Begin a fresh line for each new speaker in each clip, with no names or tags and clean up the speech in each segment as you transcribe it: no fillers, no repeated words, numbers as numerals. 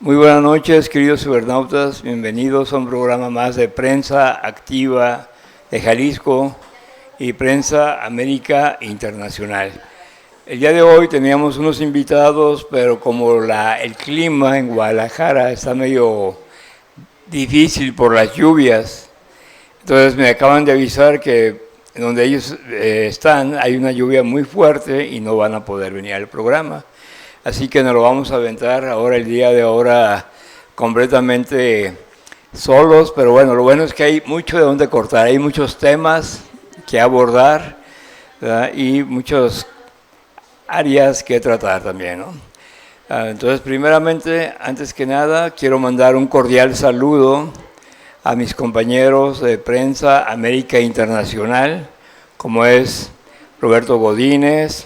Muy buenas noches, queridos cibernautas. Bienvenidos a un programa más de Prensa Activa de Jalisco y Prensa América Internacional. El día de hoy teníamos unos invitados, pero como el clima en Guadalajara está medio difícil por las lluvias, entonces me acaban de avisar que donde ellos están hay una lluvia muy fuerte y no van a poder venir al programa. Así que nos lo vamos a aventar ahora, el día de ahora, completamente solos, pero bueno, lo bueno es que hay mucho de dónde cortar, hay muchos temas que abordar, ¿verdad? Y muchas áreas que tratar también, ¿no? Entonces, primeramente, antes que nada, quiero mandar un cordial saludo a mis compañeros de Prensa América Internacional, como es Roberto Godínez,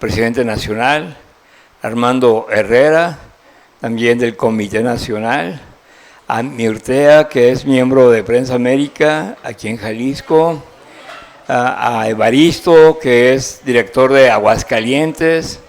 presidente nacional, Armando Herrera, también del Comité Nacional, a Mirtea, que es miembro de Prensa América aquí en Jalisco, a Evaristo, que es director de Aguascalientes,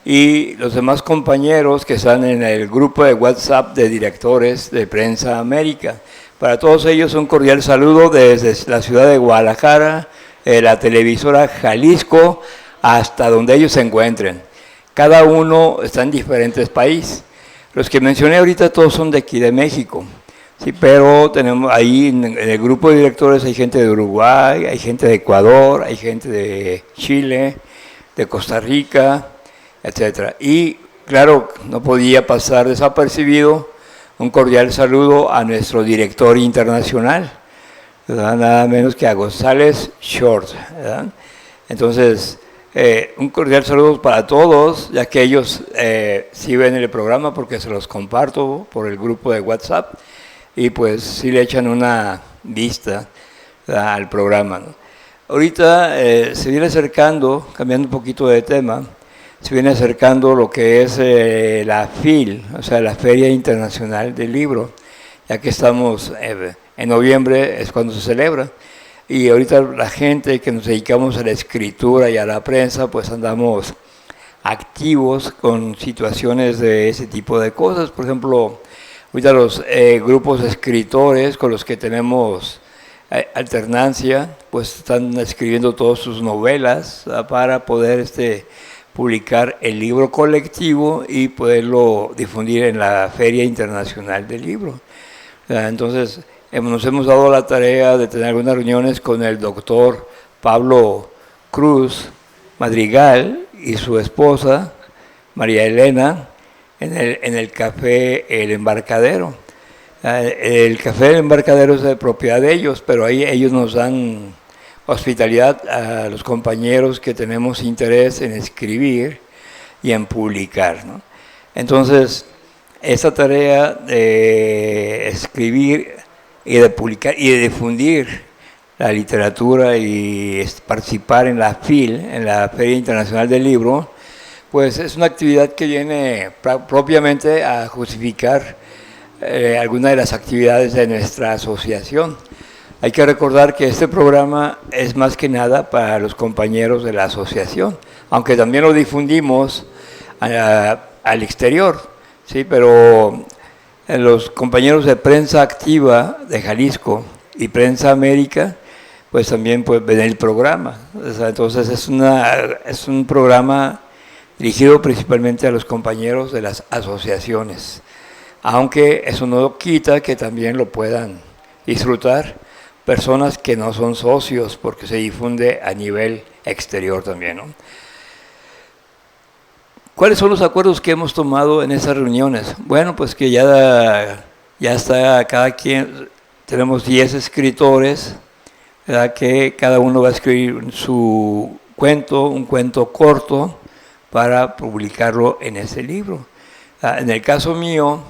y los demás compañeros que están en el grupo de WhatsApp de directores de Prensa América. Para todos ellos un cordial saludo desde la ciudad de Guadalajara, la televisora Jalisco, hasta donde ellos se encuentren. Cada uno está en diferentes países. Los que mencioné ahorita todos son de aquí, de México. Sí, pero tenemos ahí en el grupo de directores hay gente de Uruguay, hay gente de Ecuador, hay gente de Chile, de Costa Rica, etc. Y claro, no podía pasar desapercibido un cordial saludo a nuestro director internacional, ¿verdad? Nada menos que a González Short, ¿verdad? Entonces, un cordial saludo para todos, ya que ellos sí ven el programa porque se los comparto por el grupo de WhatsApp y pues sí le echan una vista al programa, ¿no? Ahorita se viene acercando, cambiando un poquito de tema, se viene acercando lo que es la FIL, o sea, la Feria Internacional del Libro, ya que estamos en noviembre, es cuando se celebra. Y ahorita la gente que nos dedicamos a la escritura y a la prensa, pues andamos activos con situaciones de ese tipo de cosas. Por ejemplo, ahorita los grupos de escritores con los que tenemos alternancia, pues están escribiendo todas sus novelas para poder publicar el libro colectivo y poderlo difundir en la Feria Internacional del Libro. Entonces, nos hemos dado la tarea de tener algunas reuniones con el doctor Pablo Cruz Madrigal y su esposa, María Elena, en el Café El Embarcadero. El Café El Embarcadero es de propiedad de ellos, pero ahí ellos nos dan hospitalidad a los compañeros que tenemos interés en escribir y en publicar, ¿no? Entonces, esta tarea de escribir y de publicar y de difundir la literatura y participar en la FIL, en la Feria Internacional del Libro, pues es una actividad que viene propiamente a justificar algunas de las actividades de nuestra asociación. Hay que recordar que este programa es más que nada para los compañeros de la asociación, aunque también lo difundimos al exterior, ¿sí? Pero los compañeros de Prensa Activa de Jalisco y Prensa América, pues también ven el programa. O sea, entonces es un programa dirigido principalmente a los compañeros de las asociaciones, aunque eso no quita que también lo puedan disfrutar personas que no son socios, porque se difunde a nivel exterior también, ¿no? ¿Cuáles son los acuerdos que hemos tomado en esas reuniones? Bueno, pues que ya está cada quien, tenemos 10 escritores, ¿verdad? Que cada uno va a escribir su cuento, un cuento corto, para publicarlo en ese libro. En el caso mío,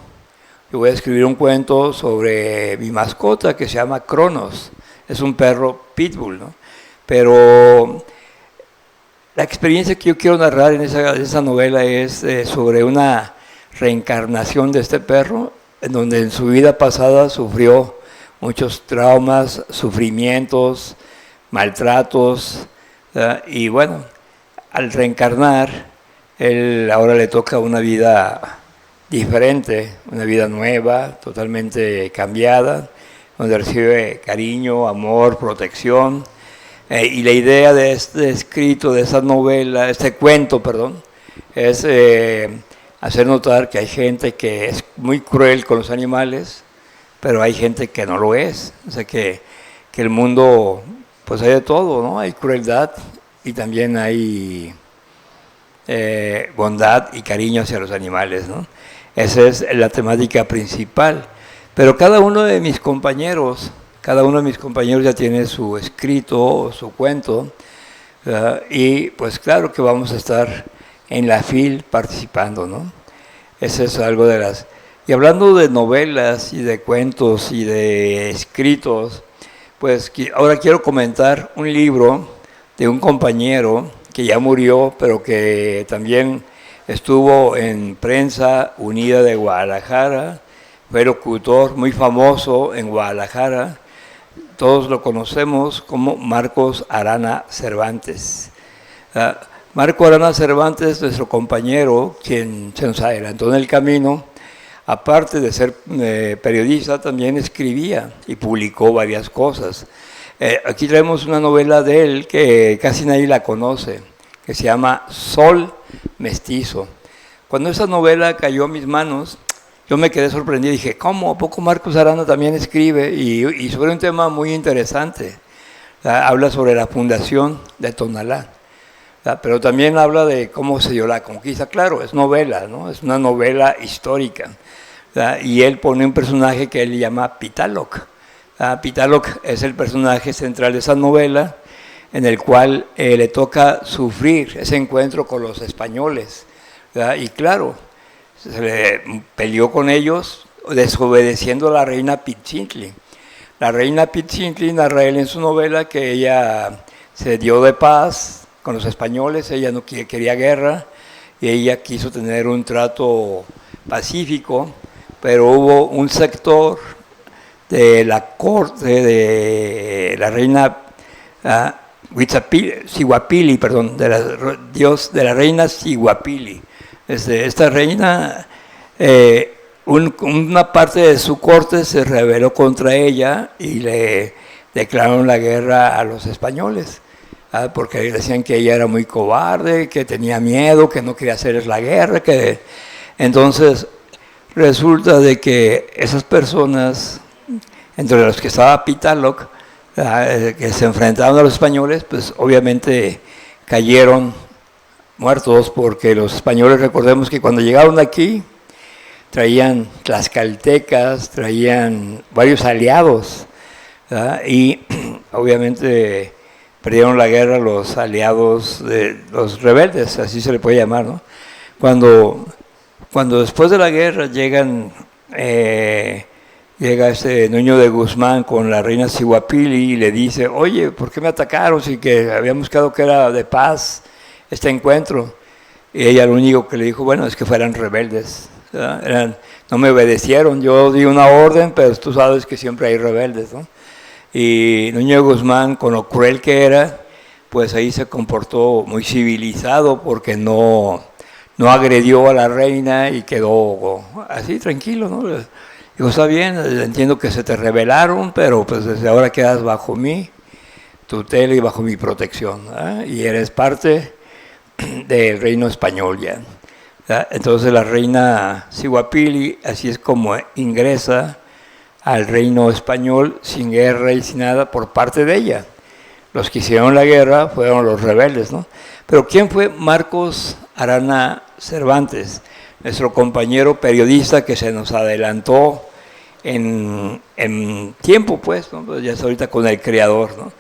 yo voy a escribir un cuento sobre mi mascota que se llama Cronos, es un perro pitbull, ¿no? Pero la experiencia que yo quiero narrar en esa novela es sobre una reencarnación de este perro, en donde en su vida pasada sufrió muchos traumas, sufrimientos, maltratos, ¿verdad? Y bueno, al reencarnar, él ahora le toca una vida diferente, una vida nueva, totalmente cambiada, donde recibe cariño, amor, protección. Y la idea de este escrito, de esa novela, este cuento, perdón, es hacer notar que hay gente que es muy cruel con los animales, pero hay gente que no lo es. O sea, que el mundo, pues hay de todo, ¿no? Hay crueldad y también hay bondad y cariño hacia los animales, ¿no? Esa es la temática principal. Pero cada uno de mis compañeros ya tiene su escrito, su cuento, y pues claro que vamos a estar en la FIL participando, ¿no? Eso es algo de las... Y hablando de novelas y de cuentos y de escritos, pues ahora quiero comentar un libro de un compañero que ya murió, pero que también estuvo en Prensa Unida de Guadalajara, fue locutor muy famoso en Guadalajara. Todos lo conocemos como Marcos Arana Cervantes. Marco Arana Cervantes, nuestro compañero, quien se nos adelantó en el camino, aparte de ser periodista, también escribía y publicó varias cosas. Aquí traemos una novela de él que casi nadie la conoce, que se llama Sol Mestizo. Cuando esa novela cayó a mis manos, yo me quedé sorprendido y dije, ¿cómo? ¿A poco Marcos Arana también escribe? Y sobre un tema muy interesante. Habla sobre la fundación de Tonalá, pero también habla de cómo se dio la conquista. Claro, es novela, ¿no? Es una novela histórica. Y él pone un personaje que él llama Pitaloc. Pitaloc es el personaje central de esa novela, en el cual le toca sufrir ese encuentro con los españoles. Y claro, se le peleó con ellos desobedeciendo a la reina Pichintli. La reina Pichintli narra él en su novela que ella se dio de paz con los españoles, ella no quería guerra y ella quiso tener un trato pacífico, pero hubo un sector de la corte de la reina Siguapili, perdón, de la reina Siguapili. Esta reina, una parte de su corte se rebeló contra ella y le declararon la guerra a los españoles, porque decían que ella era muy cobarde, que tenía miedo, que no quería hacerles la guerra. Entonces resulta de que esas personas, entre los que estaba Pitaloc, que se enfrentaron a los españoles, pues obviamente cayeron muertos, porque los españoles, recordemos que cuando llegaron aquí, traían tlaxcaltecas, traían varios aliados, y obviamente perdieron la guerra los aliados de los rebeldes, así se le puede llamar, ¿no? Cuando después de la guerra llega Nuño de Guzmán con la reina Siguapili y le dice, oye, ¿por qué me atacaron si que habíamos quedado que era de paz este encuentro? Y ella lo único que le dijo, bueno, es que fueran rebeldes, no me obedecieron, yo di una orden, pero tú sabes que siempre hay rebeldes, ¿no? Y Nuño de Guzmán, con lo cruel que era, pues ahí se comportó muy civilizado, porque no agredió a la reina y quedó así tranquilo, ¿no? Digo, está bien, entiendo que se te rebelaron, pero pues desde ahora quedas bajo mi tutela y bajo mi protección, y eres parte del reino español ya. Entonces la reina Siguapili, así es como ingresa al reino español sin guerra y sin nada por parte de ella. Los que hicieron la guerra fueron los rebeldes, ¿no? Pero ¿quién fue Marcos Arana Cervantes? Nuestro compañero periodista que se nos adelantó en tiempo, pues, ¿no? Pues ya está ahorita con el creador, ¿no?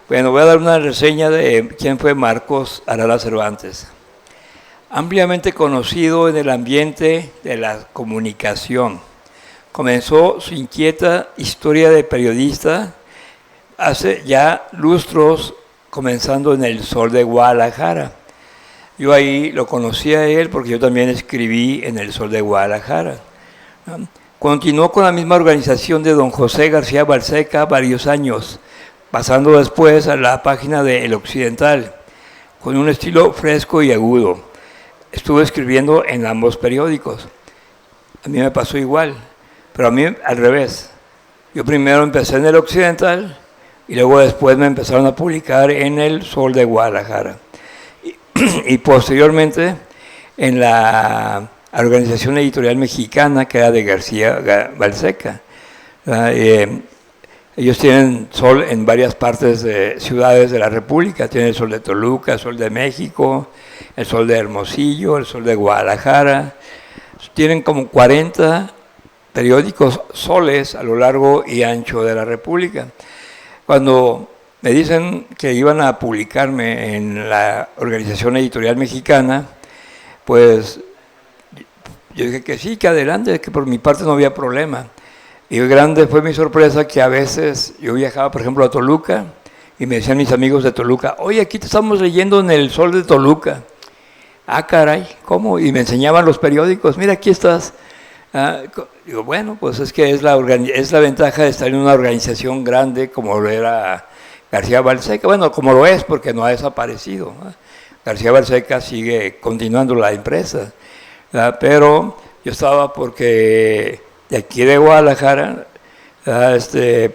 Bueno, voy a dar una reseña de quién fue Marcos Arana Cervantes. Ampliamente conocido en el ambiente de la comunicación. Comenzó su inquieta historia de periodista hace ya lustros, comenzando en El Sol de Guadalajara. Yo ahí lo conocí a él porque yo también escribí en El Sol de Guadalajara. Continuó con la misma organización de don José García Balseca varios años, pasando después a la página de El Occidental, con un estilo fresco y agudo. Estuve escribiendo en ambos periódicos. A mí me pasó igual, pero a mí al revés. Yo primero empecé en el Occidental y luego después me empezaron a publicar en el Sol de Guadalajara. Y posteriormente en la Organización Editorial Mexicana, que era de García Balseca. Ellos tienen Sol en varias partes de ciudades de la República. Tienen el Sol de Toluca, el Sol de México, el Sol de Hermosillo, el Sol de Guadalajara. Tienen como 40 periódicos soles a lo largo y ancho de la República. Cuando me dicen que iban a publicarme en la Organización Editorial Mexicana, pues yo dije que sí, que adelante, que por mi parte no había problema. Y grande fue mi sorpresa que a veces yo viajaba, por ejemplo, a Toluca y me decían mis amigos de Toluca, oye, aquí te estamos leyendo en el Sol de Toluca. Ah, caray, ¿cómo? Y me enseñaban los periódicos, mira, aquí estás. Digo, bueno, pues es que es la ventaja de estar en una organización grande como lo era García Balseca. Bueno, como lo es, porque no ha desaparecido, ¿no? García Balseca sigue continuando la empresa, ¿verdad? Pero yo estaba porque de aquí de Guadalajara,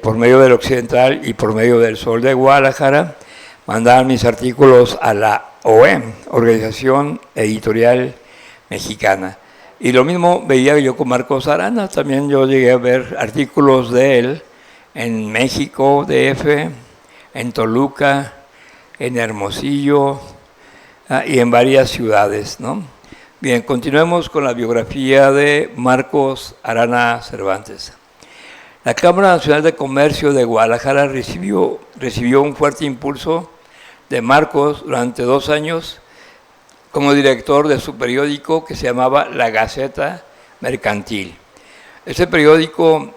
por medio del Occidental y por medio del Sol de Guadalajara, mandaban mis artículos a la OEM, Organización Editorial Mexicana. Y lo mismo veía yo con Marcos Arana, también yo llegué a ver artículos de él en México, DF, en Toluca, en Hermosillo y en varias ciudades, ¿no? Bien, continuemos con la biografía de Marcos Arana Cervantes. La Cámara Nacional de Comercio de Guadalajara recibió un fuerte impulso de Marcos durante 2 años como director de su periódico que se llamaba La Gaceta Mercantil. Ese periódico,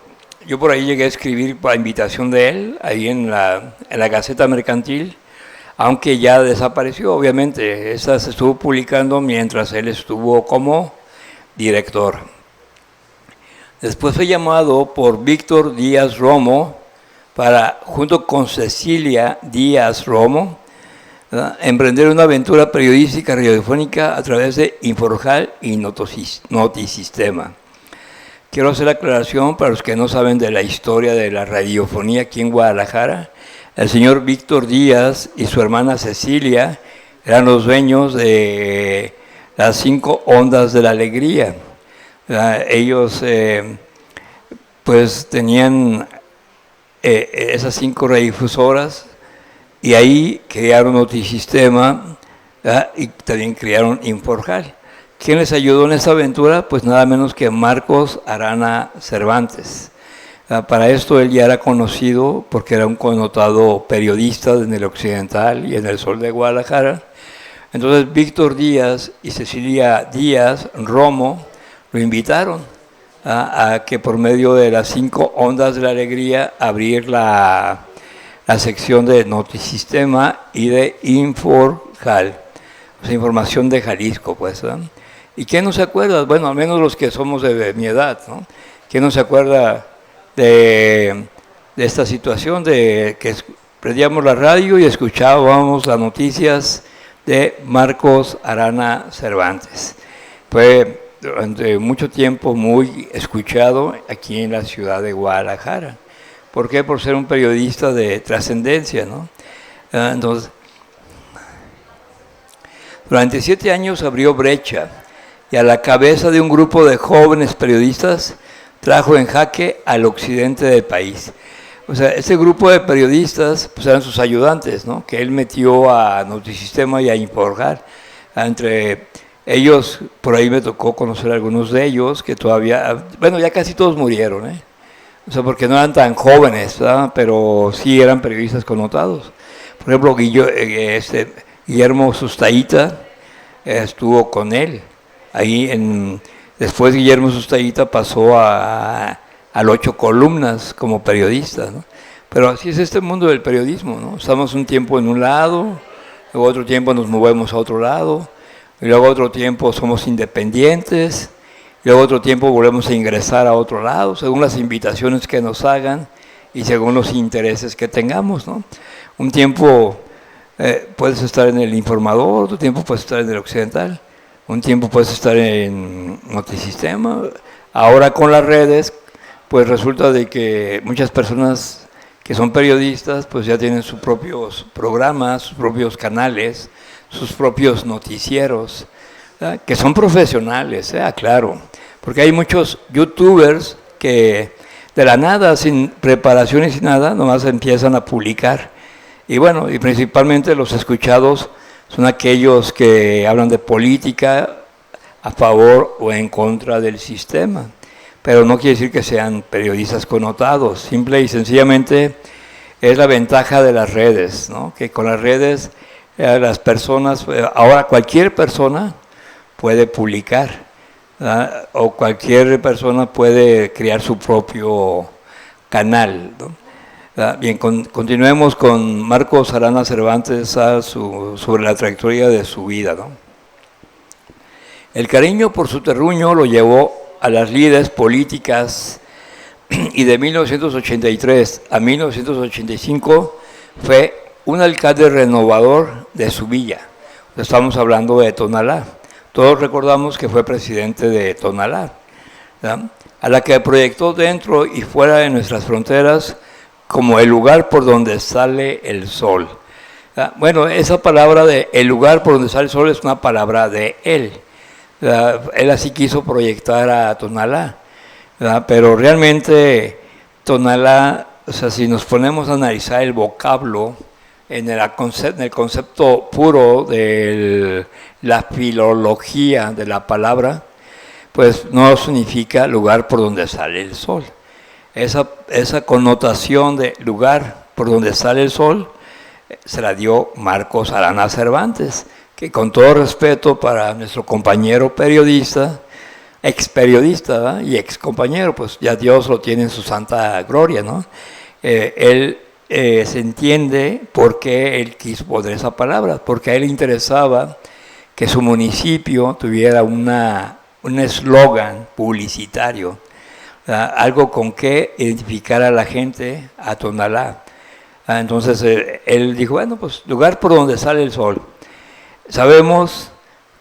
yo por ahí llegué a escribir por invitación de él, ahí en la Gaceta Mercantil, aunque ya desapareció, obviamente. Esa se estuvo publicando mientras él estuvo como director. Después fue llamado por Víctor Díaz Romo para, junto con Cecilia Díaz Romo, emprender una aventura periodística radiofónica a través de Inforjal y Notisistema. Quiero hacer la aclaración para los que no saben de la historia de la radiofonía aquí en Guadalajara. El señor Víctor Díaz y su hermana Cecilia eran los dueños de las 5 ondas de la alegría. Ellos pues tenían esas 5 radiodifusoras y ahí crearon Notisistema y también crearon Inforjal. ¿Quién les ayudó en esta aventura? Pues nada menos que Marcos Arana Cervantes. Para esto él ya era conocido porque era un connotado periodista en el Occidental y en el Sol de Guadalajara. Entonces Víctor Díaz y Cecilia Díaz Romo lo invitaron a que por medio de las 5 ondas de la alegría abrir la sección de Notisistema y de Inforjal, o sea, información de Jalisco, pues, ¿eh? ¿Y quién no se acuerda? Bueno, al menos los que somos de mi edad, ¿no? ¿Quién no se acuerda de esta situación de que prendíamos la radio y escuchábamos las noticias de Marcos Arana Cervantes? Fue durante mucho tiempo muy escuchado aquí en la ciudad de Guadalajara. ¿Por qué? Por ser un periodista de trascendencia, ¿no? Entonces, durante 7 años abrió brecha y a la cabeza de un grupo de jóvenes periodistas trajo en jaque al occidente del país. O sea, este grupo de periodistas pues eran sus ayudantes, ¿no? Que él metió a Notisistema y a Inforjal. Entre ellos, por ahí me tocó conocer a algunos de ellos que todavía, bueno, ya casi todos murieron, ¿eh? O sea, porque no eran tan jóvenes, ¿verdad? Pero sí eran periodistas connotados. Por ejemplo, Guillermo Sustaíta estuvo con él. Ahí después Guillermo Sustaíta pasó al 8 Columnas como periodista, ¿no? Pero así es este mundo del periodismo, ¿no? Estamos un tiempo en un lado, luego otro tiempo nos movemos a otro lado, y luego otro tiempo somos independientes, y luego otro tiempo volvemos a ingresar a otro lado, según las invitaciones que nos hagan y según los intereses que tengamos, ¿no? Un tiempo puedes estar en el Informador, otro tiempo puedes estar en el Occidental, un tiempo puedes estar en Notisistema, Ahora con las redes, pues resulta de que muchas personas que son periodistas, pues ya tienen sus propios programas, sus propios canales, sus propios noticieros, ¿verdad? Que son profesionales, claro, porque hay muchos youtubers que de la nada, sin preparación y sin nada, nomás empiezan a publicar. Y bueno, y principalmente los escuchados son aquellos que hablan de política a favor o en contra del sistema. Pero no quiere decir que sean periodistas connotados, simple y sencillamente es la ventaja de las redes, ¿no? Que con las redes las personas, ahora cualquier persona puede publicar, ¿verdad? O cualquier persona puede crear su propio canal, ¿no? Bien, continuemos con Marcos Arana Cervantes sobre la trayectoria de su vida, ¿no? El cariño por su terruño lo llevó a las lides políticas y de 1983 a 1985 fue un alcalde renovador de su villa. Estamos hablando de Tonalá. Todos recordamos que fue presidente de Tonalá, ¿verdad? A la que proyectó dentro y fuera de nuestras fronteras como el lugar por donde sale el sol. ¿Verdad? Bueno, esa palabra de el lugar por donde sale el sol es una palabra de él. Él así quiso proyectar a Tonalá, ¿verdad? Pero realmente Tonalá, o sea, si nos ponemos a analizar el vocablo en el concepto puro de la filología de la palabra, pues no significa lugar por donde sale el sol. Esa connotación de lugar por donde sale el sol se la dio Marcos Arana Cervantes, que con todo respeto para nuestro compañero periodista, ex periodista, ¿verdad? Y ex compañero, pues ya Dios lo tiene en su santa gloria, ¿no? Él se entiende por qué él quiso poner esa palabra, porque a él le interesaba que su municipio tuviera un eslogan publicitario, ¿verdad? Algo con que identificar a la gente a Tonalá. Entonces él dijo, bueno, pues lugar por donde sale el sol. Sabemos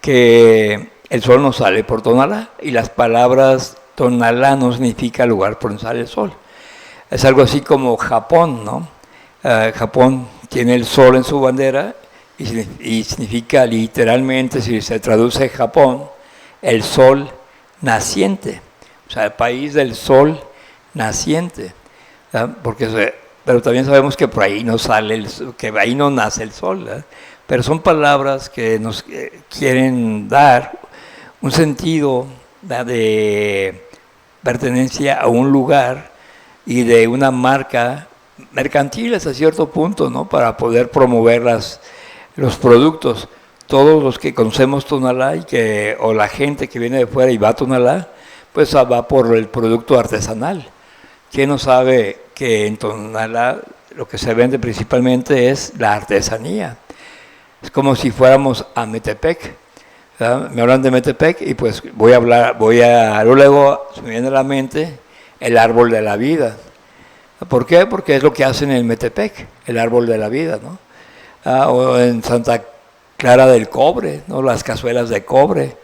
que el sol no sale por Tonalá y las palabras Tonalá no significa lugar por donde sale el sol. Es algo así como Japón, ¿no? Japón tiene el sol en su bandera y significa literalmente, si se traduce Japón, el sol naciente. O sea, el país del sol naciente. Pero también sabemos que por ahí no sale, que ahí no nace el sol, ¿verdad? Pero son palabras que nos quieren dar un sentido, ¿verdad?, de pertenencia a un lugar y de una marca mercantil hasta cierto punto, ¿no? Para poder promover los productos. Todos los que conocemos Tonalá o la gente que viene de fuera y va a Tonalá, pues va por el producto artesanal. ¿Quién no sabe que en Tonalá lo que se vende principalmente es la artesanía? Es como si fuéramos a Metepec, ¿verdad? Me hablan de Metepec y pues luego se me viene a la mente el árbol de la vida. ¿Por qué? Porque es lo que hacen en el el árbol de la vida, ¿no? O en Santa Clara del Cobre, ¿no? Las cazuelas de cobre,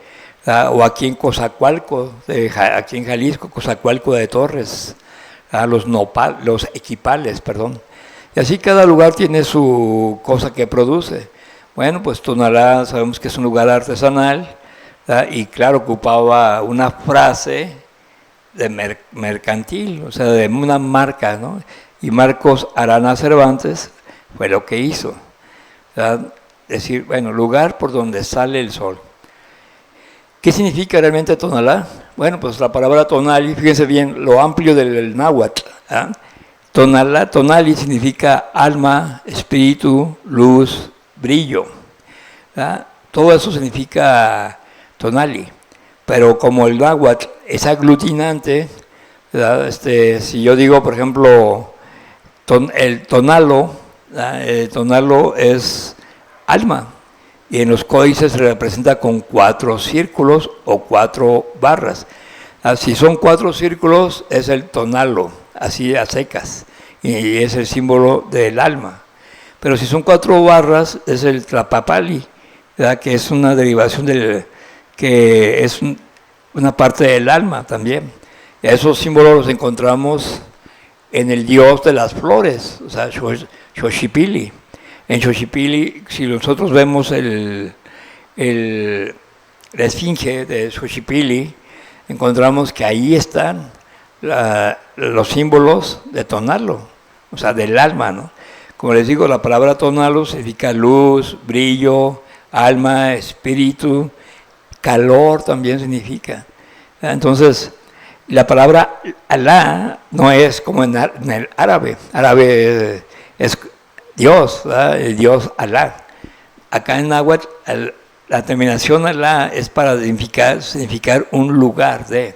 o aquí en Cozacualco, aquí en Jalisco, Cozacualco de Torres, los equipales, perdón. Y así cada lugar tiene su cosa que produce. Bueno, pues Tonalá sabemos que es un lugar artesanal, ¿verdad? Y claro, ocupaba una frase de mercantil, o sea, de una marca, ¿no? Y Marcos Arana Cervantes fue lo que hizo, ¿verdad? Decir, bueno, lugar por donde sale el sol. ¿Qué significa realmente Tonalá? Bueno, pues la palabra tonali, fíjense bien, lo amplio del náhuatl, ¿verdad? Tonali significa alma, espíritu, luz, brillo, ¿verdad? Todo eso significa tonali, pero como el náhuatl es aglutinante, ¿verdad? Si yo digo, por ejemplo, el tonalo, ¿verdad? El tonalo es alma, y en los códices se representa con 4 círculos o 4 barras. Si son 4 círculos es el tonalo, así a secas, y es el símbolo del alma. Pero si son 4 barras es el tlapapali, ¿verdad? Que es una derivación que es una parte del alma también. Esos símbolos los encontramos en el dios de las flores, o sea, Xochipilli. En Xochipilli, si nosotros vemos la esfinge de Xochipilli, encontramos que ahí están los símbolos de Tonalo, o sea, del alma, ¿no? Como les digo, la palabra Tonalo significa luz, brillo, alma, espíritu, calor también significa. Entonces, la palabra Alá no es como en el árabe. Árabe es Dios, ¿verdad? El Dios Alá. Acá en náhuatl, la terminación Alá es para significar un lugar de.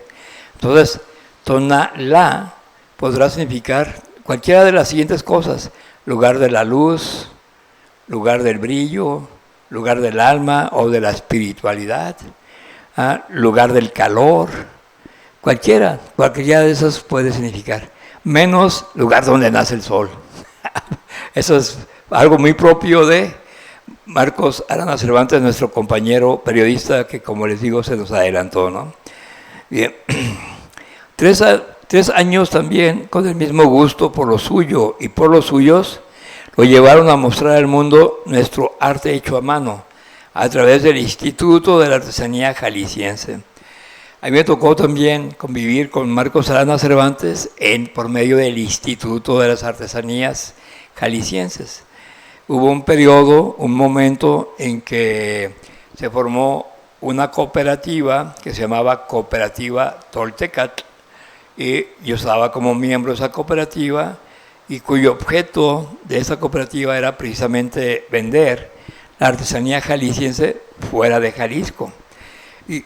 Entonces, Tonalá podrá significar cualquiera de las siguientes cosas: lugar de la luz, lugar del brillo, lugar del alma o de la espiritualidad, lugar del calor, cualquiera de esas puede significar, menos lugar donde nace el sol. Eso es algo muy propio de Marcos Arana Cervantes, nuestro compañero periodista que, como les digo, se nos adelantó, ¿no? Bien. 3 años también con el mismo gusto por lo suyo y por los suyos lo llevaron a mostrar al mundo nuestro arte hecho a mano a través del Instituto de la Artesanía Jalisciense. A mí me tocó también convivir con Marcos Arana Cervantes por medio del Instituto de las Artesanías Jaliscienses. Hubo un periodo, un momento en que se formó una cooperativa que se llamaba Cooperativa Toltecat, y yo estaba como miembro de esa cooperativa, y cuyo objeto de esa cooperativa era precisamente vender la artesanía jalisciense fuera de Jalisco. Y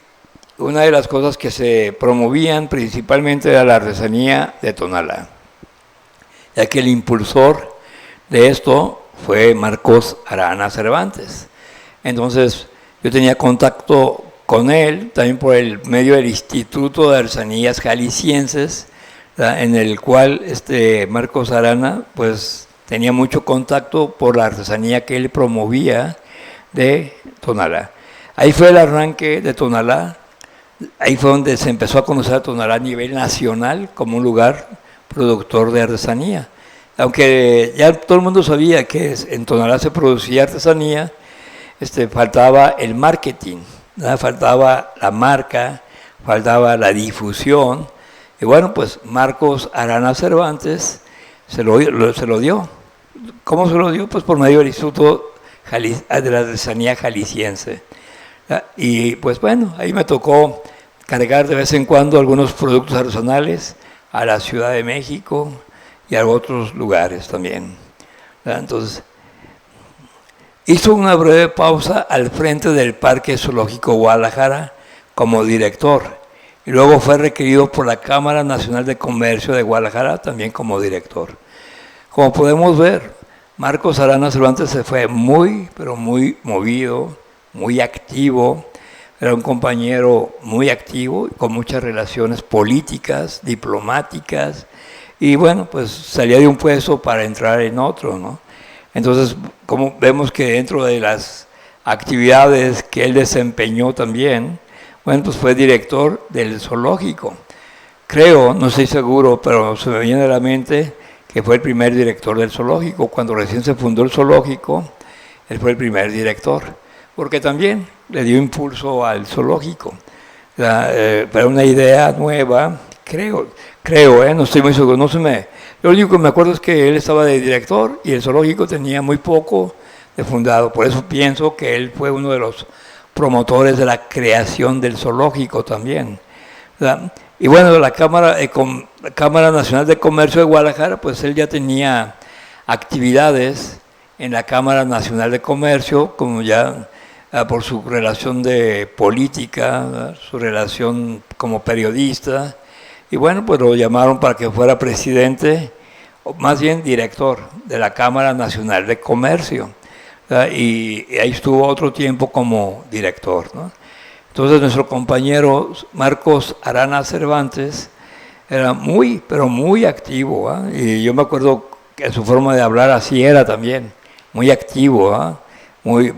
una de las cosas que se promovían principalmente era la artesanía de Tonalá, ya que el impulsor de esto fue Marcos Arana Cervantes. Entonces yo tenía contacto con él, también por el medio del Instituto de Artesanías Jaliscienses, ¿verdad?, en el cual Marcos Arana pues tenía mucho contacto por la artesanía que él promovía de Tonalá. Ahí fue el arranque de Tonalá, ahí fue donde se empezó a conocer a Tonalá a nivel nacional como un lugar productor de artesanía. Aunque ya todo el mundo sabía que en Tonalá se producía artesanía, faltaba el marketing, ¿verdad?, faltaba la marca, faltaba la difusión. Y bueno, pues Marcos Arana Cervantes se lo dio. ¿Cómo se lo dio? Pues por medio del Instituto de la Artesanía Jalisciense. Y pues bueno, ahí me tocó cargar de vez en cuando algunos productos artesanales a la Ciudad de México y a otros lugares también. Entonces, hizo una breve pausa al frente del Parque Zoológico Guadalajara como director, y luego fue requerido por la Cámara Nacional de Comercio de Guadalajara también como director. Como podemos ver, Marcos Arana Cervantes se fue muy, pero muy movido, muy activo. Era un compañero muy activo, con muchas relaciones políticas, diplomáticas, y bueno, pues salía de un puesto para entrar en otro, ¿no? Entonces, como vemos que dentro de las actividades que él desempeñó también, bueno, pues fue director del zoológico. Creo, no estoy seguro, pero se me viene a la mente que fue el primer director del zoológico. Cuando recién se fundó el zoológico, él fue el primer director, porque también le dio impulso al zoológico. Para una idea nueva, creo, no estoy muy seguro, lo único que me acuerdo es que él estaba de director y el zoológico tenía muy poco de fundado. Por eso pienso que él fue uno de los promotores de la creación del zoológico también, ¿verdad? Y bueno, la Cámara Nacional de Comercio de Guadalajara, pues él ya tenía actividades en la Cámara Nacional de Comercio, como ya por su relación de política, ¿verdad?, su relación como periodista, y bueno, pues lo llamaron para que fuera presidente, o más bien director de la Cámara Nacional de Comercio, ¿verdad?, y ahí estuvo otro tiempo como director, ¿no? Entonces nuestro compañero Marcos Arana Cervantes era muy, pero muy activo, ¿eh? Y yo me acuerdo que su forma de hablar así era también, muy activo, ¿eh?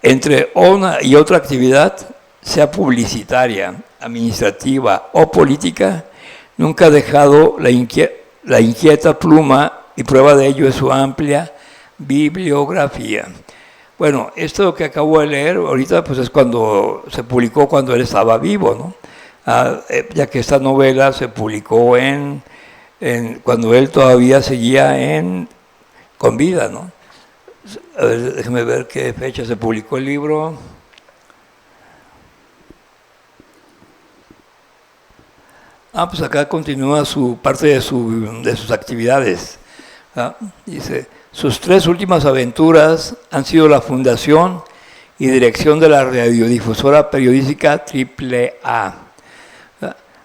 Entre una y otra actividad, sea publicitaria, administrativa o política, nunca ha dejado la inquieta pluma, y prueba de ello es su amplia bibliografía. Bueno, esto que acabo de leer ahorita pues es cuando se publicó cuando él estaba vivo, ¿no? Ya que esta novela se publicó cuando él todavía seguía con vida, ¿no? A ver, déjeme ver qué fecha se publicó el libro. Pues acá continúa parte de sus actividades. Dice, sus 3 últimas aventuras han sido la fundación y dirección de la radiodifusora periodística AAA,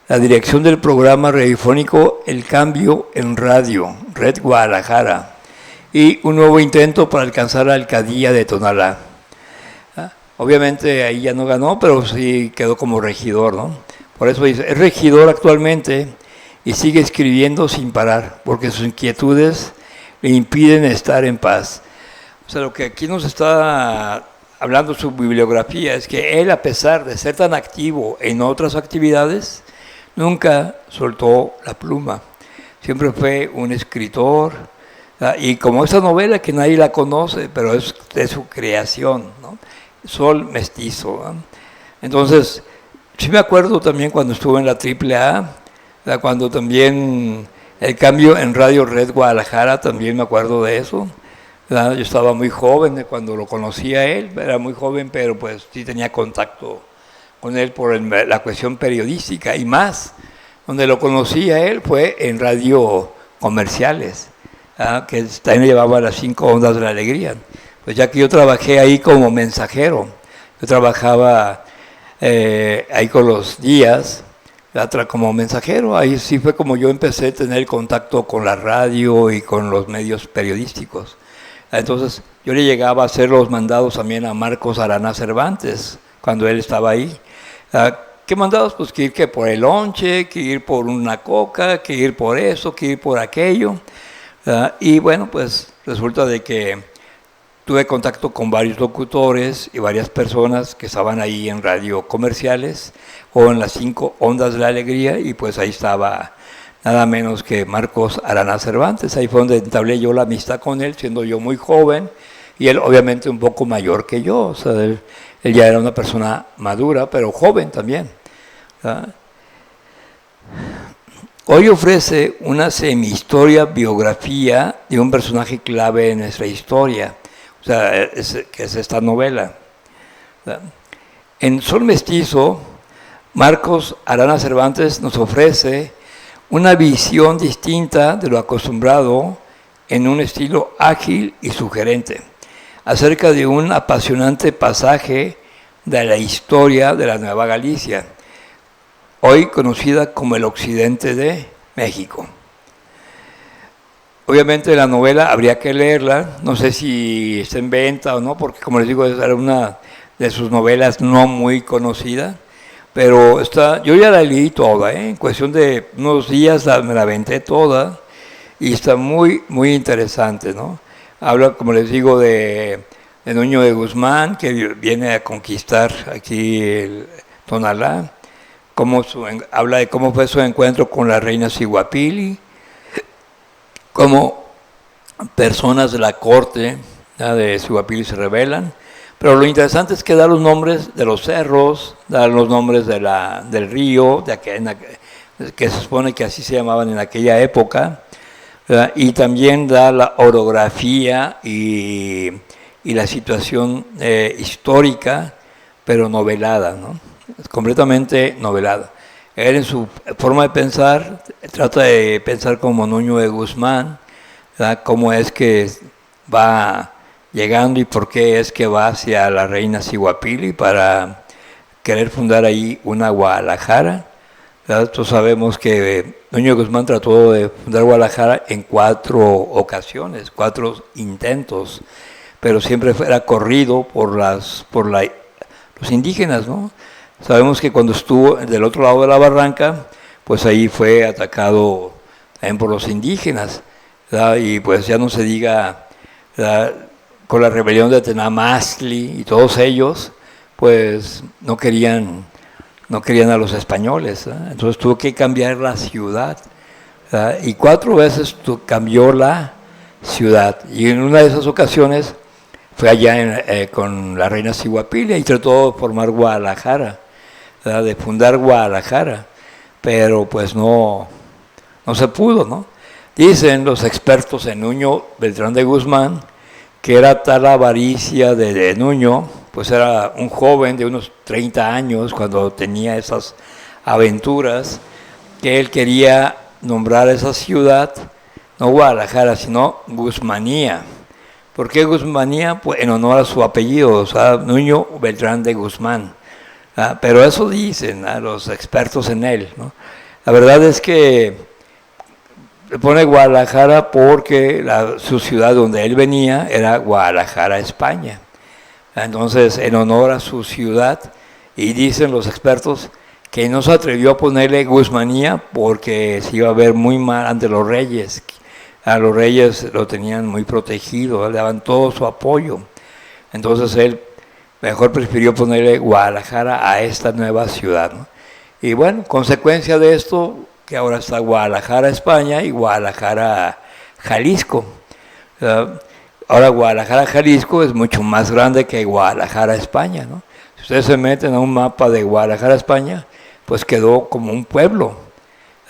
la dirección del programa radiofónico El Cambio en Radio, Red Guadalajara, y un nuevo intento para alcanzar la alcaldía de Tonalá. Obviamente ahí ya no ganó, pero sí quedó como regidor, ¿no? Por eso dice, es regidor actualmente y sigue escribiendo sin parar, porque sus inquietudes le impiden estar en paz. O sea, lo que aquí nos está hablando su bibliografía es que él, a pesar de ser tan activo en otras actividades, nunca soltó la pluma. Siempre fue un escritor, y como esta novela que nadie la conoce, pero es de su creación, ¿no? Sol Mestizo, ¿no? Entonces, sí me acuerdo también cuando estuve en la AAA, cuando también el cambio en Radio Red Guadalajara, también me acuerdo de eso. Yo estaba muy joven cuando lo conocí a él, era muy joven, pero pues sí tenía contacto con él por la cuestión periodística, y más, donde lo conocí a él fue en radio comerciales, que también llevaba las 5 ondas de la alegría. Pues ya que yo trabajé ahí como mensajero, yo trabajaba ahí con los días, como mensajero, ahí sí fue como yo empecé a tener contacto con la radio y con los medios periodísticos. Entonces yo le llegaba a hacer los mandados también a Marcos Arana Cervantes, cuando él estaba ahí. ¿Qué mandados? Pues que ir que por el lonche, que ir por una coca, que ir por eso, que ir por aquello. Y bueno, pues resulta de que tuve contacto con varios locutores y varias personas que estaban ahí en radio comerciales o en las 5 ondas de la alegría, y pues ahí estaba nada menos que Marcos Arana Cervantes. Ahí fue donde entablé yo la amistad con él, siendo yo muy joven y él obviamente un poco mayor que yo. O sea, él ya era una persona madura, pero joven también. Hoy ofrece una semi-historia, biografía de un personaje clave en nuestra historia, o sea, que es esta novela. En Sol Mestizo, Marcos Arana Cervantes nos ofrece una visión distinta de lo acostumbrado en un estilo ágil y sugerente, acerca de un apasionante pasaje de la historia de la Nueva Galicia, hoy conocida como el occidente de México. Obviamente la novela habría que leerla, no sé si está en venta o no, porque como les digo, era una de sus novelas no muy conocida, pero yo ya la leí toda, en cuestión de unos días me la aventé toda, y está muy, muy interesante, ¿no? Habla, como les digo, de Nuño de Guzmán, que viene a conquistar aquí el Tonalá, habla de cómo fue su encuentro con la reina Siguapili, cómo personas de la corte de Siguapili se rebelan, pero lo interesante es que da los nombres de los cerros, da los nombres del río, que se supone que así se llamaban en aquella época, ¿verdad? Y también da la orografía y la situación histórica, pero novelada, ¿no? Es completamente novelada. Él, en su forma de pensar, trata de pensar como Nuño de Guzmán, ¿verdad? Cómo es que va llegando y por qué es que va hacia la reina Siguapili para querer fundar ahí una Guadalajara. Nosotros sabemos que Nuño de Guzmán trató de fundar Guadalajara en 4 ocasiones, 4 intentos, pero siempre era corrido por los indígenas, ¿no? Sabemos que cuando estuvo del otro lado de la barranca, pues ahí fue atacado también por los indígenas, ¿verdad? Y pues ya no se diga, ¿verdad?, con la rebelión de Tenamastli y todos ellos, pues no querían a los españoles, ¿verdad? Entonces tuvo que cambiar la ciudad, ¿verdad? Y 4 veces cambió la ciudad, y en una de esas ocasiones fue allá con la reina Siguapilia y trató de formar Guadalajara, ¿verdad? De fundar Guadalajara, pero pues no se pudo, ¿no? Dicen los expertos en Nuño Beltrán de Guzmán que era tal la avaricia de Nuño, pues era un joven de unos 30 años cuando tenía esas aventuras, que él quería nombrar esa ciudad, no Guadalajara, sino Guzmanía. ¿Por qué Guzmanía? Pues en honor a su apellido, o sea, Nuño Beltrán de Guzmán. Pero eso dicen los expertos en él, ¿no? La verdad es que le pone Guadalajara porque su ciudad donde él venía era Guadalajara, España. Entonces, en honor a su ciudad, y dicen los expertos que no se atrevió a ponerle Guzmanía porque se iba a ver muy mal ante los reyes. A los reyes lo tenían muy protegido, le daban todo su apoyo. Entonces él mejor prefirió ponerle Guadalajara a esta nueva ciudad, ¿no? Y bueno, consecuencia de esto, que ahora está Guadalajara, España, y Guadalajara, Jalisco. Ahora Guadalajara, Jalisco es mucho más grande que Guadalajara, España, ¿no? Si ustedes se meten a un mapa de Guadalajara, España, pues quedó como un pueblo.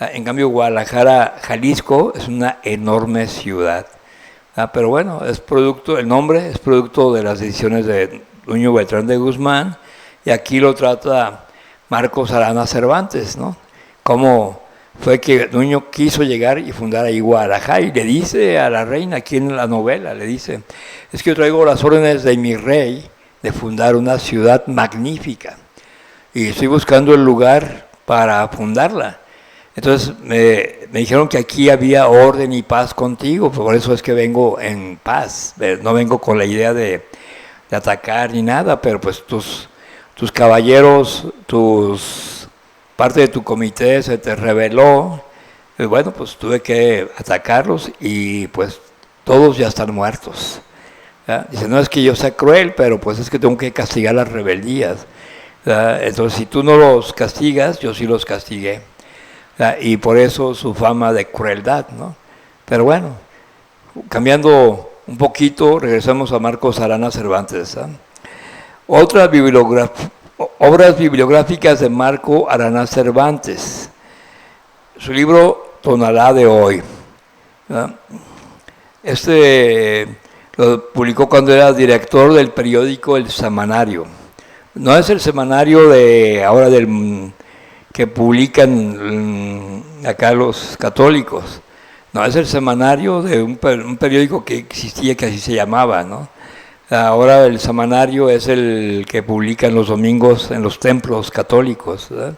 En cambio, Guadalajara, Jalisco es una enorme ciudad. Pero bueno, el nombre es producto de las decisiones de Nuño Beltrán de Guzmán, y aquí lo trata Marcos Arana Cervantes, ¿no? Cómo fue que Nuño quiso llegar y fundar ahí Guadalajara, y le dice a la reina, aquí en la novela, le dice, es que yo traigo las órdenes de mi rey de fundar una ciudad magnífica, y estoy buscando el lugar para fundarla. Entonces me dijeron que aquí había orden y paz contigo, por eso es que vengo en paz, no vengo con la idea de atacar ni nada, pero pues tus caballeros, parte de tu comité se te rebeló, y bueno, pues tuve que atacarlos y pues todos ya están muertos. ¿Ya? Dice, no es que yo sea cruel, pero pues es que tengo que castigar las rebeldías. ¿Ya? Entonces, si tú no los castigas, yo sí los castigué. Y por eso su fama de crueldad, ¿no? Pero bueno, cambiando un poquito, regresamos a Marcos Arana Cervantes. Otras obras bibliográficas de Marco Arana Cervantes. Su libro Tonalá de hoy. Lo publicó cuando era director del periódico El Semanario. No es el semanario de ahora que publican acá los católicos. No, es el semanario de un periódico que existía, que así se llamaba, ¿no? Ahora el semanario es el que publican los domingos en los templos católicos, ¿verdad?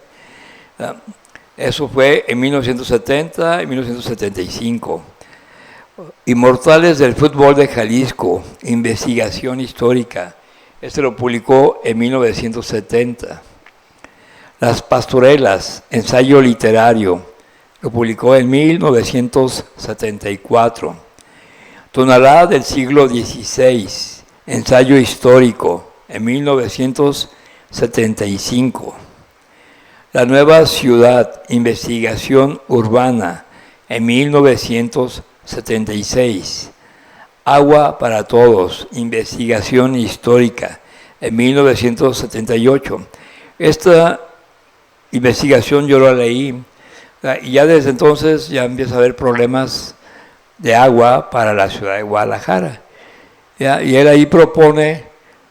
Eso fue en 1970 y 1975. Inmortales del fútbol de Jalisco, investigación histórica. Este lo publicó en 1970. Las pastorelas, ensayo literario, lo publicó en 1974. Tonalá del siglo XVI, ensayo histórico, en 1975. La nueva ciudad, investigación urbana, en 1976. Agua para todos, investigación histórica, en 1978. Esta investigación yo la leí, y ya desde entonces ya empieza a haber problemas de agua para la ciudad de Guadalajara. ¿Ya? Y él ahí propone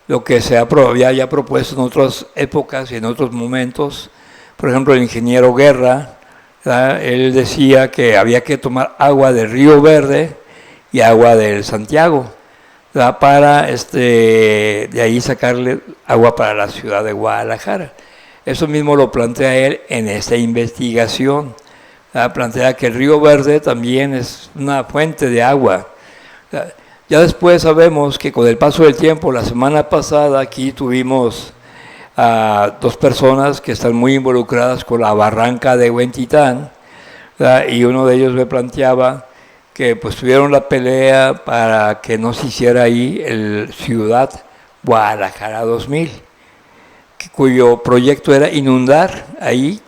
lo que se había ya propuesto en otras épocas y en otros momentos. Por ejemplo, el ingeniero Guerra, ¿ya? Él decía que había que tomar agua del Río Verde y agua del Santiago, ¿ya? Para de ahí sacarle agua para la ciudad de Guadalajara. Eso mismo lo plantea él en esta investigación. Plantea que el Río Verde también es una fuente de agua. Ya después sabemos que con el paso del tiempo, la semana pasada aquí tuvimos a 2 personas que están muy involucradas con la barranca de Huentitán, y uno de ellos me planteaba que pues tuvieron la pelea para que no se hiciera ahí el Ciudad Guadalajara 2000. cuyo proyecto era inundar ahí,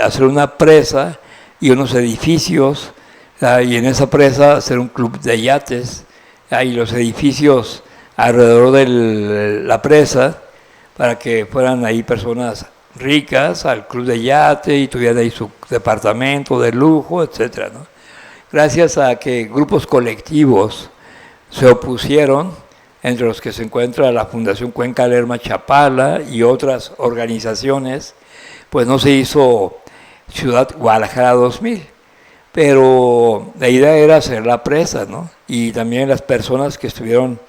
hacer una presa y unos edificios, y en esa presa hacer un club de yates, y los edificios alrededor de la presa, para que fueran ahí personas ricas al club de yate y tuvieran ahí su departamento de lujo, etcétera, ¿no? Gracias a que grupos colectivos se opusieron, entre los que se encuentra la Fundación Cuenca Lerma Chapala y otras organizaciones, pues no se hizo Ciudad Guadalajara 2000. Pero la idea era hacer la presa, ¿no? Y también las personas que estuvieron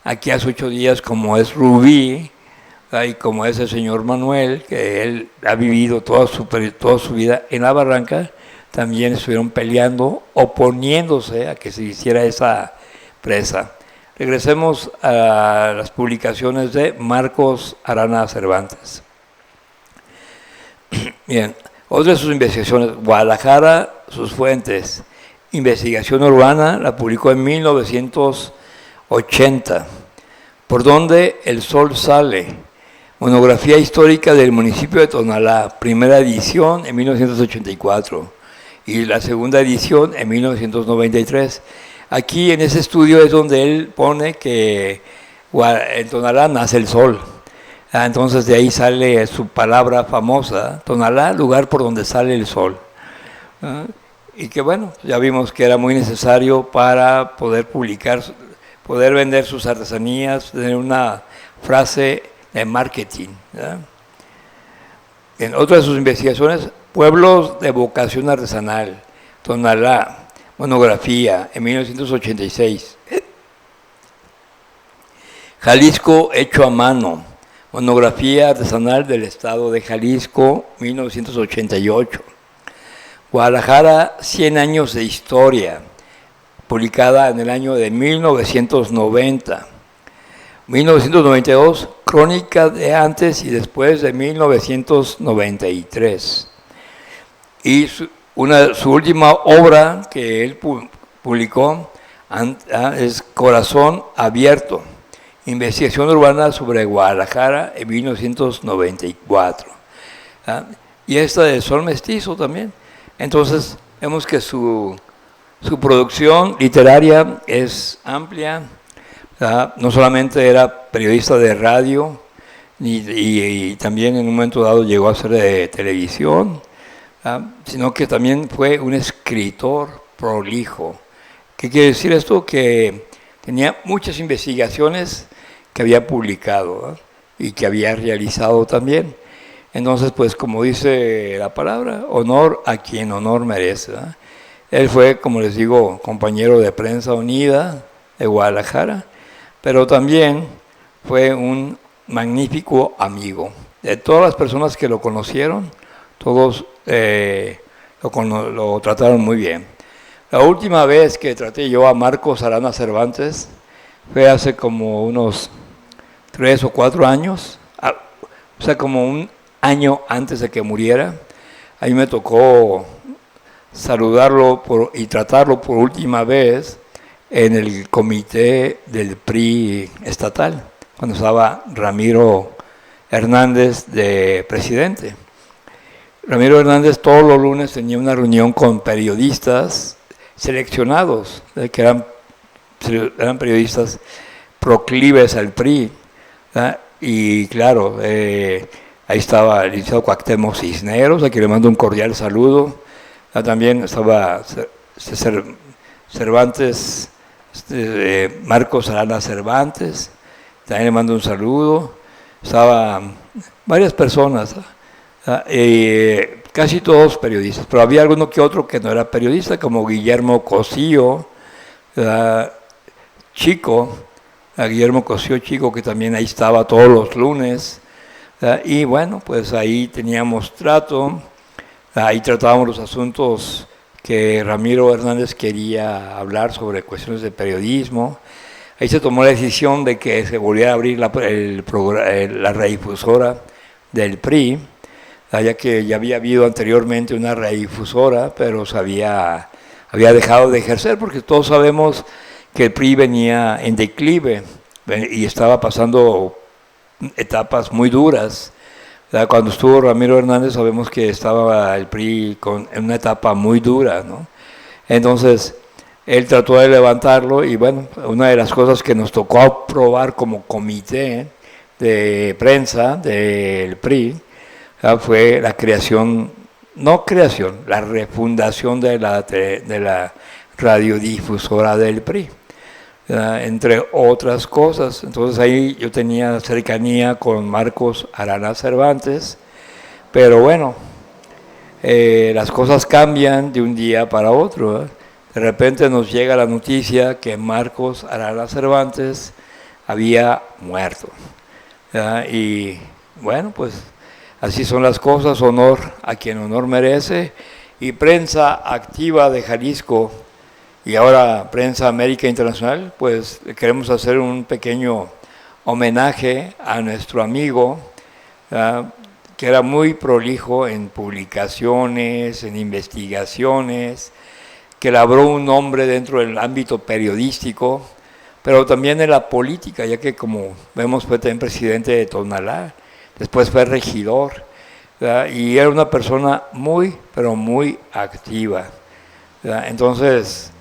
aquí hace 8 días, como es Rubí, y como es el señor Manuel, que él ha vivido toda su vida en la barranca, también estuvieron peleando, oponiéndose a que se hiciera esa presa. Regresemos a las publicaciones de Marcos Arana Cervantes. Bien, otra de sus investigaciones, Guadalajara, sus fuentes. Investigación urbana, la publicó en 1980. ¿Por dónde el sol sale? Monografía histórica del municipio de Tonalá, primera edición en 1984 y la segunda edición en 1993. Aquí en ese estudio es donde él pone que en Tonalá nace el sol. Entonces de ahí sale su palabra famosa, Tonalá, lugar por donde sale el sol. Y que bueno, ya vimos que era muy necesario para poder publicar, poder vender sus artesanías, tener una frase de marketing. En otras de sus investigaciones, pueblos de vocación artesanal, Tonalá, monografía, en 1986. Jalisco hecho a mano, monografía artesanal del estado de Jalisco, 1988. Guadalajara, 100 años de historia, publicada en el año de 1990. 1992, crónica de antes y después de 1993. Y su última obra que él publicó es Corazón Abierto, investigación urbana sobre Guadalajara en 1994. Y esta de Sol Mestizo también. Entonces, vemos que su producción literaria es amplia. No solamente era periodista de radio, y también en un momento dado llegó a ser de televisión, sino que también fue un escritor prolijo. ¿Qué quiere decir esto? Que tenía muchas investigaciones que había publicado, y que había realizado también. Entonces, pues como dice la palabra, honor a quien honor merece. Él fue, como les digo, compañero de Prensa Unida de Guadalajara, pero también fue un magnífico amigo. De todas las personas que lo conocieron, todos lo trataron muy bien. La última vez que traté yo a Marcos Arana Cervantes fue hace como unos 3 o 4 años, o sea, como un año antes de que muriera. Ahí me tocó saludarlo y tratarlo por última vez en el comité del PRI estatal, cuando estaba Ramiro Hernández de presidente. Ramiro Hernández todos los lunes tenía una reunión con periodistas seleccionados, que eran periodistas proclives al PRI, y claro, ahí estaba el licenciado Cuauhtémoc Cisneros, a quien le mando un cordial saludo. También estaba Cervantes, Marcos Arana Cervantes, también le mando un saludo. Estaban varias personas, casi todos periodistas, pero había alguno que otro que no era periodista, como Guillermo Cosío, Guillermo Cosío Chico, que también ahí estaba todos los lunes. Y bueno, pues ahí teníamos trato, ahí tratábamos los asuntos que Ramiro Hernández quería hablar sobre cuestiones de periodismo. Ahí se tomó la decisión de que se volviera a abrir la radiodifusora del PRI, ya que ya había habido anteriormente una radiodifusora, pero se había dejado de ejercer, porque todos sabemos que el PRI venía en declive y estaba pasando etapas muy duras. Ya cuando estuvo Ramiro Hernández sabemos que estaba el PRI en una etapa muy dura, ¿no? Entonces, él trató de levantarlo y bueno, una de las cosas que nos tocó aprobar como comité de prensa del PRI fue la creación, no creación, la refundación de la radiodifusora del PRI, entre otras cosas. Entonces ahí yo tenía cercanía con Marcos Arana Cervantes, pero bueno, las cosas cambian de un día para otro, ¿eh? De repente nos llega la noticia que Marcos Arana Cervantes había muerto, ¿ya? Y bueno, pues así son las cosas, honor a quien honor merece, y Prensa Activa de Jalisco y ahora Prensa América Internacional, pues queremos hacer un pequeño homenaje a nuestro amigo, que era muy prolijo en publicaciones, en investigaciones, que labró un nombre dentro del ámbito periodístico, pero también en la política, ya que como vemos fue también presidente de Tonalá, después fue regidor, ¿verdad? Y era una persona muy, pero muy activa, ¿verdad? Entonces,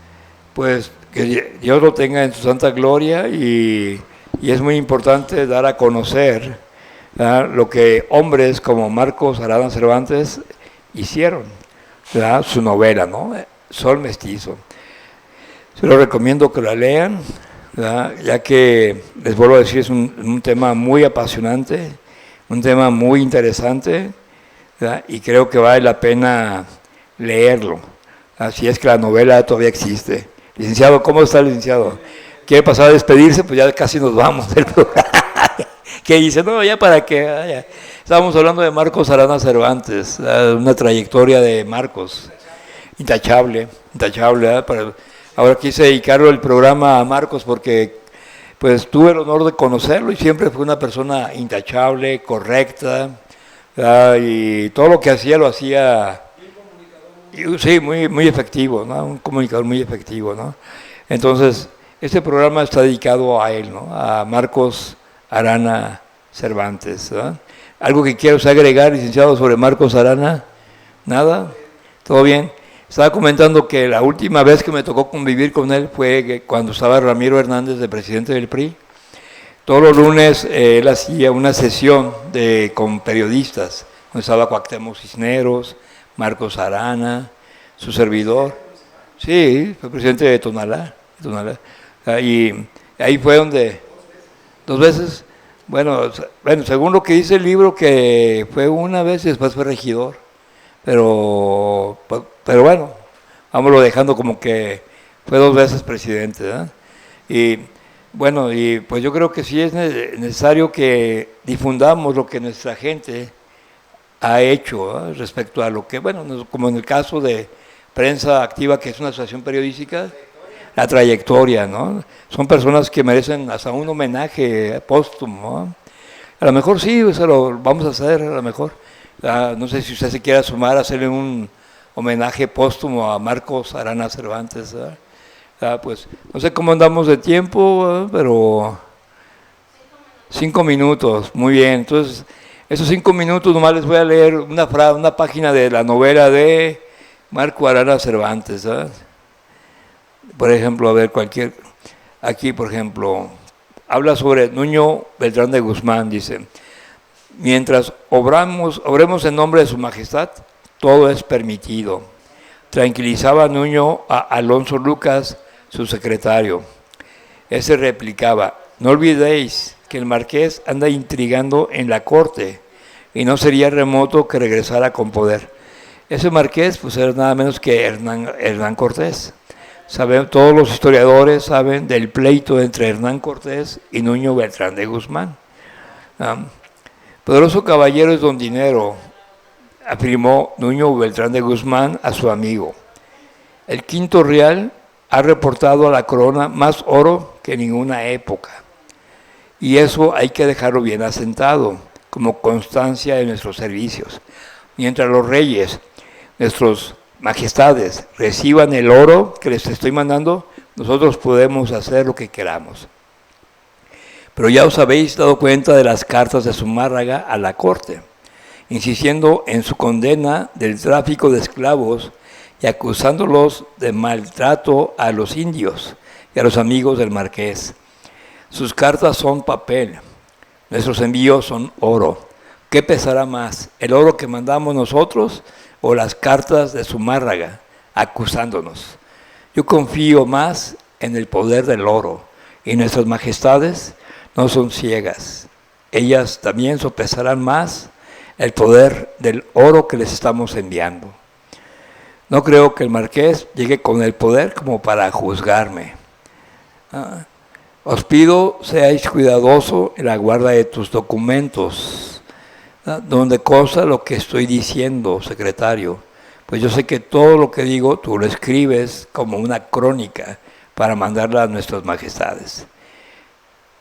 pues que Dios lo tenga en su santa gloria y es muy importante dar a conocer, ¿verdad?, lo que hombres como Marcos Arana Cervantes hicieron, ¿verdad?, su novela, ¿no?, Sol Mestizo. Se lo recomiendo que la lean, ¿verdad?, ya que, les vuelvo a decir, es un tema muy apasionante, un tema muy interesante, ¿verdad?, y creo que vale la pena leerlo, así es que la novela todavía existe. Licenciado, ¿cómo está, licenciado? ¿Quiere pasar a despedirse? Pues ya casi nos vamos del programa. ¿Qué dice? No, ya para qué. Ya. Estábamos hablando de Marcos Arana Cervantes, una trayectoria de Marcos intachable, ¿verdad? Ahora quise dedicarlo el programa a Marcos porque pues tuve el honor de conocerlo y siempre fue una persona intachable, correcta, ¿verdad?, y todo lo que hacía lo hacía. Sí, muy efectivo, ¿no?, un comunicador muy efectivo, ¿no? Entonces, este programa está dedicado a él, ¿no?, a Marcos Arana Cervantes, ¿no? ¿Algo que quieras agregar, licenciado, sobre Marcos Arana? ¿Nada? ¿Todo bien? Estaba comentando que la última vez que me tocó convivir con él fue cuando estaba Ramiro Hernández de presidente del PRI. Todos los lunes él hacía una sesión con periodistas, donde estaba Cuauhtémoc Cisneros, Marcos Arana, su servidor. Sí, fue presidente de Tonalá. Y ahí fue donde, 2 veces, bueno, según lo que dice el libro, que fue una vez y después fue regidor. Pero bueno, vámonos dejando como que fue 2 veces presidente, ¿verdad? Y bueno, y pues yo creo que sí es necesario que difundamos lo que nuestra gente ha hecho, ¿eh?, respecto a lo que, bueno, como en el caso de Prensa Activa, que es una asociación periodística, la trayectoria, ¿no? Son personas que merecen hasta un homenaje póstumo, ¿no? A lo mejor sí, eso lo vamos a hacer, a lo mejor. No sé si usted se quiera sumar a hacerle un homenaje póstumo a Marcos Arana Cervantes, ¿verdad? Pues no sé cómo andamos de tiempo, ¿verdad?, pero 5 minutos, muy bien. Entonces, esos 5 minutos nomás les voy a leer una página de la novela de Marcos Arana Cervantes, ¿verdad? Por ejemplo, a ver, aquí por ejemplo, habla sobre Nuño Beltrán de Guzmán, dice: mientras obremos en nombre de su majestad, todo es permitido. Tranquilizaba Nuño a Alonso Lucas, su secretario. Ese replicaba: no olvidéis que el marqués anda intrigando en la corte y no sería remoto que regresara con poder. Ese marqués pues era nada menos que Hernán Cortés. Todos los historiadores saben del pleito entre Hernán Cortés y Nuño Beltrán de Guzmán. Poderoso caballero es don dinero, afirmó Nuño Beltrán de Guzmán a su amigo. El Quinto Real ha reportado a la corona más oro que en ninguna época. Y eso hay que dejarlo bien asentado, como constancia de nuestros servicios. Mientras los reyes, nuestros majestades, reciban el oro que les estoy mandando, nosotros podemos hacer lo que queramos. Pero ya os habéis dado cuenta de las cartas de Zumárraga a la corte. insistiendo en su condena del tráfico de esclavos y acusándolos de maltrato a los indios y a los amigos del marqués. Sus cartas son papel, nuestros envíos son oro. ¿Qué pesará más, el oro que mandamos nosotros o las cartas de Zumárraga acusándonos? Yo confío más en el poder del oro, y nuestras majestades no son ciegas. Ellas también sopesarán más el poder del oro que les estamos enviando. No creo que el marqués llegue con el poder como para juzgarme. Os pido seáis cuidadoso en la guarda de tus documentos, donde consta lo que estoy diciendo, secretario. Pues yo sé que todo lo que digo tú lo escribes como una crónica para mandarla a nuestras majestades.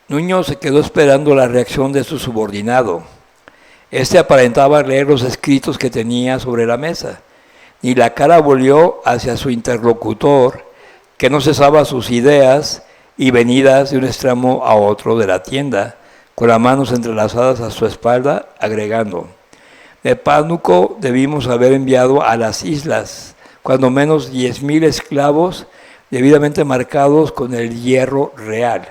Nuño se quedó esperando la reacción de su subordinado. Este aparentaba leer los escritos que tenía sobre la mesa, y la cara volvió hacia su interlocutor, que no cesaba sus ideas y venidas de un extremo a otro de la tienda, con las manos entrelazadas a su espalda, agregando: de Pánuco debimos haber enviado a las islas, cuando menos 10,000 esclavos debidamente marcados con el hierro real.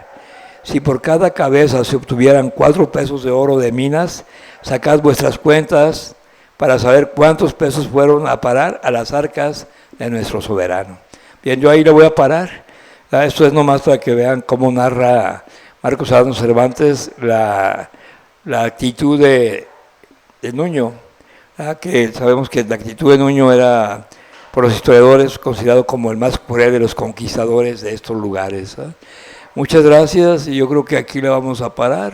Si por cada cabeza se obtuvieran 4 pesos de oro de minas, sacad vuestras cuentas para saber cuántos pesos fueron a parar a las arcas de nuestro soberano. Bien, yo ahí le voy a parar. Esto es nomás para que vean cómo narra Marcos Solano Cervantes la actitud de Nuño, que sabemos que la actitud de Nuño era, por los historiadores, considerado como el más cruel de los conquistadores de estos lugares. Muchas gracias, y yo creo que aquí le vamos a parar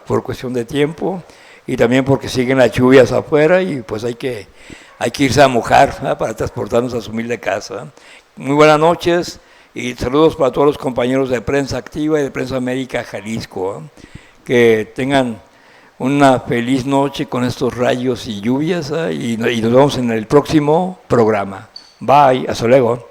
por cuestión de tiempo, y también porque siguen las lluvias afuera, y pues hay que irse a mojar para transportarnos a su humilde casa. Muy buenas noches, y saludos para todos los compañeros de Prensa Activa y de Prensa América Jalisco. Que tengan una feliz noche con estos rayos y lluvias, y nos vemos en el próximo programa. Bye, hasta luego.